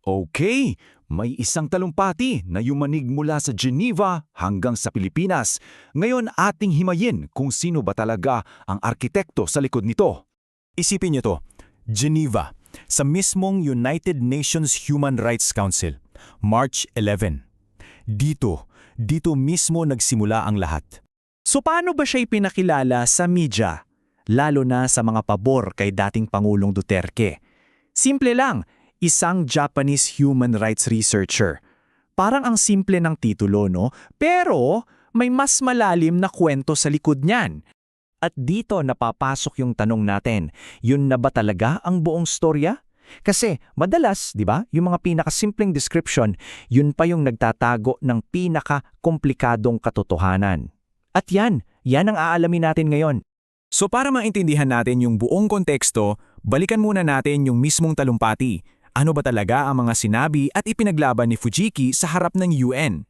Okay, may isang talumpati na yumanig mula sa Geneva hanggang sa Pilipinas. Ngayon ating himayin kung sino ba talaga ang arkitekto sa likod nito. Isipin niyo to, Geneva, sa mismong United Nations Human Rights Council, March 11. Dito mismo nagsimula ang lahat. So paano ba siya ipinakilala sa media? Lalo na sa mga pabor kay dating Pangulong Duterte. Simple lang, isang Japanese human rights researcher. Parang ang simple ng titulo, no? Pero may mas malalim na kwento sa likod niyan. At dito napapasok yung tanong natin, yun na ba talaga ang buong storya? Kasi madalas, di ba, yung mga pinakasimpleng description, yun pa yung nagtatago ng pinaka-komplikadong katotohanan. At yan ang aalamin natin ngayon. So para maintindihan natin yung buong konteksto, balikan muna natin yung mismong talumpati. Ano ba talaga ang mga sinabi at ipinaglaban ni Fujiki sa harap ng UN?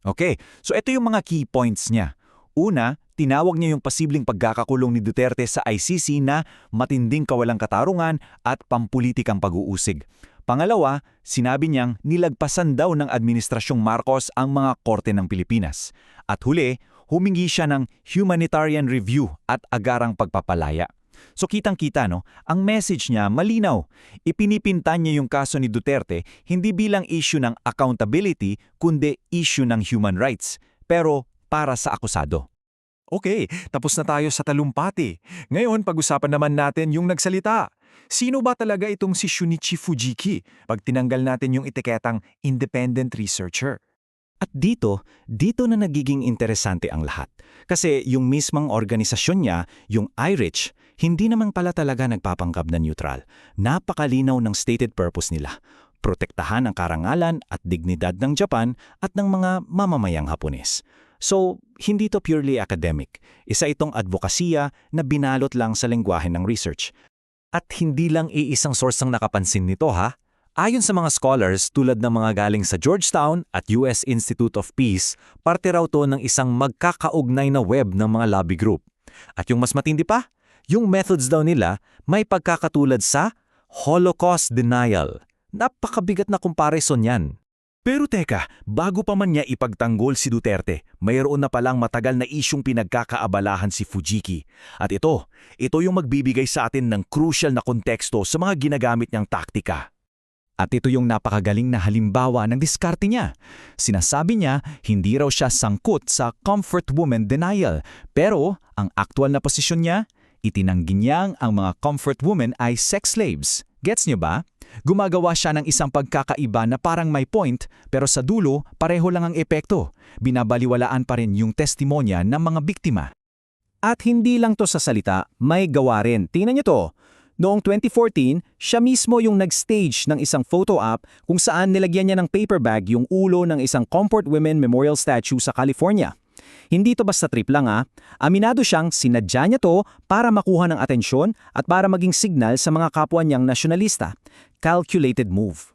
Okay, so ito yung mga key points niya. Una, tinawag niya yung posibleng pagkakakulong ni Duterte sa ICC na matinding kawalang katarungan at pampulitikang pag-uusig. Pangalawa, sinabi niyang nilagpasan daw ng Administrasyong Marcos ang mga korte ng Pilipinas. At huli, humingi siya ng humanitarian review at agarang pagpapalaya. So kitang-kita, no, ang message niya malinaw. Ipinipinta niya yung kaso ni Duterte hindi bilang issue ng accountability kundi issue ng human rights, pero para sa akusado. Okay, tapos na tayo sa talumpati. Ngayon, pag-usapan naman natin yung nagsalita. Sino ba talaga itong si Shunichi Fujiki pag tinanggal natin yung etiketang independent researcher? At dito na nagiging interesante ang lahat. Kasi yung mismang organisasyon niya, yung IRICH, hindi naman pala talaga nagpapanggap na neutral. Napakalinaw ng stated purpose nila. Protektahan ang karangalan at dignidad ng Japan at ng mga mamamayang Hapones. So, hindi to purely academic. Isa itong advokasya na binalot lang sa lengguwahe ng research. At hindi lang iisang source ang nakapansin nito, ha? Ayon sa mga scholars tulad ng mga galing sa Georgetown at US Institute of Peace, parte raw to ng isang magkakaugnay na web ng mga lobby group. At yung mas matindi pa, yung methods daw nila may pagkakatulad sa Holocaust denial. Napakabigat na comparison yan. Pero teka, bago pa man niya ipagtanggol si Duterte, mayroon na palang matagal na isyong pinagkakaabalahan si Fujiki. At ito yung magbibigay sa atin ng crucial na konteksto sa mga ginagamit niyang taktika. At ito yung napakagaling na halimbawa ng diskarte niya. Sinasabi niya, hindi raw siya sangkot sa comfort woman denial. Pero, ang aktual na posisyon niya, itinanggi niyang ang mga comfort women ay sex slaves. Gets niyo ba? Gumagawa siya ng isang pagkakaiba na parang may point, pero sa dulo, pareho lang ang epekto. Binabaliwalaan pa rin yung testimonya ng mga biktima. At hindi lang to sa salita, may gawa rin. Tingnan niyo to. Noong 2014, siya mismo yung nag-stage ng isang photo op kung saan nilagyan niya ng paper bag yung ulo ng isang Comfort Women Memorial Statue sa California. Hindi to basta trip lang Aminado siyang sinadya niya to para makuha ng atensyon at para maging signal sa mga kapwa niyang nasyonalista. Calculated move.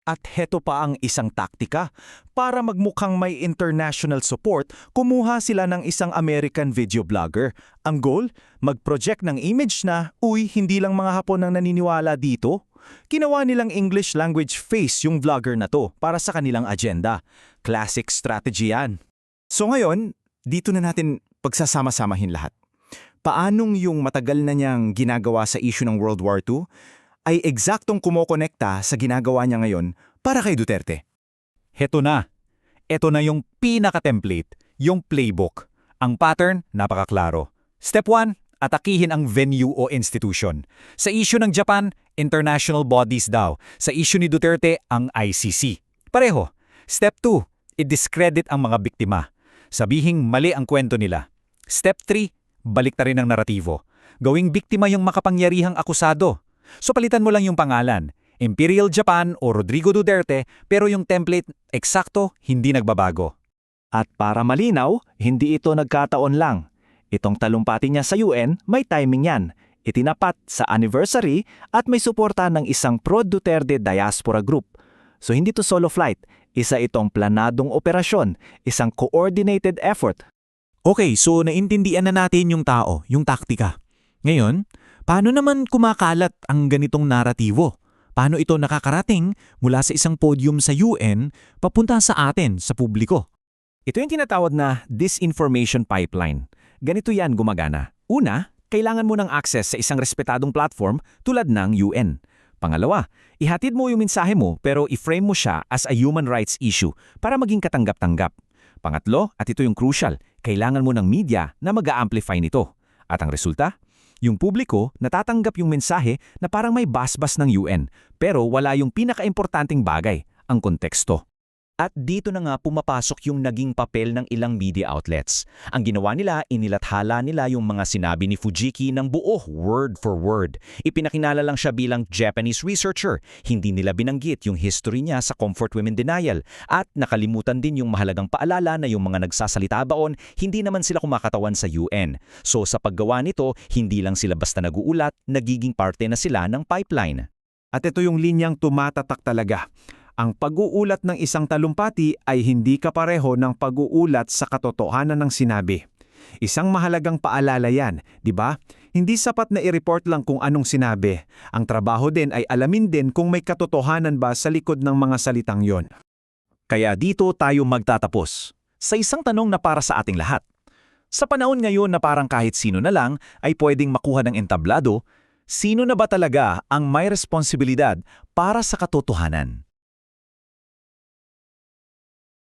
At heto pa ang isang taktika. Para magmukhang may international support, kumuha sila ng isang American video blogger. Ang goal, mag-project ng image na, hindi lang mga Hapon ang naniniwala dito. Ginawa nilang English language face yung vlogger na to para sa kanilang agenda. Classic strategy yan. So ngayon, dito na natin pagsasama-samahin lahat. Paanong yung matagal na niyang ginagawa sa issue ng World War II ay eksaktong kumokonekta sa ginagawa niya ngayon para kay Duterte? Heto na. Ito na yung pinaka-template, yung playbook. Ang pattern, napakaklaro. Step 1, atakihin ang venue o institution. Sa issue ng Japan, international bodies daw. Sa issue ni Duterte, ang ICC. Pareho. Step 2, i-discredit ang mga biktima. Sabihing mali ang kwento nila. Step 3, balik ta rin ang naratibo. Gawing biktima yung makapangyarihang akusado. So palitan mo lang yung pangalan, Imperial Japan o Rodrigo Duterte, pero yung template eksakto hindi nagbabago. At para malinaw, hindi ito nagkataon lang. Itong talumpati niya sa UN, may timing yan. Itinapat sa anniversary at may suporta ng isang pro-Duterte diaspora group. So hindi to solo flight, isa itong planadong operasyon, isang coordinated effort. Okay, so naintindihan na natin yung tao, yung taktika. Ngayon, paano naman kumakalat ang ganitong naratibo? Paano ito nakakarating mula sa isang podium sa UN papunta sa atin, sa publiko? Ito yung tinatawag na disinformation pipeline. Ganito yan gumagana. Una, kailangan mo ng access sa isang respetadong platform tulad ng UN. Pangalawa, ihatid mo yung mensahe mo pero i-frame mo siya as a human rights issue para maging katanggap-tanggap. Pangatlo, at ito yung crucial, kailangan mo ng media na mag-a-amplify nito. At ang resulta? Yung publiko natatanggap yung mensahe na parang may basbas ng UN pero wala yung pinakaimportanteng bagay, ang konteksto. At dito na nga pumapasok yung naging papel ng ilang media outlets. Ang ginawa nila, inilathala nila yung mga sinabi ni Fujiki ng buo, word for word. Ipinakinala lang siya bilang Japanese researcher. Hindi nila binanggit yung history niya sa comfort women denial. At nakalimutan din yung mahalagang paalala na yung mga nagsasalita baon, hindi naman sila kumakatawan sa UN. So sa paggawa nito, hindi lang sila basta naguulat, nagiging parte na sila ng pipeline. At ito yung linyang tumatatak talaga. Ang pag-uulat ng isang talumpati ay hindi kapareho ng pag-uulat sa katotohanan ng sinabi. Isang mahalagang paalala yan, di ba? Hindi sapat na i-report lang kung anong sinabi. Ang trabaho din ay alamin din kung may katotohanan ba sa likod ng mga salitang yon. Kaya dito tayo magtatapos. Sa isang tanong na para sa ating lahat. Sa panahon ngayon na parang kahit sino na lang ay pwedeng makuha ng entablado, sino na ba talaga ang may responsibilidad para sa katotohanan?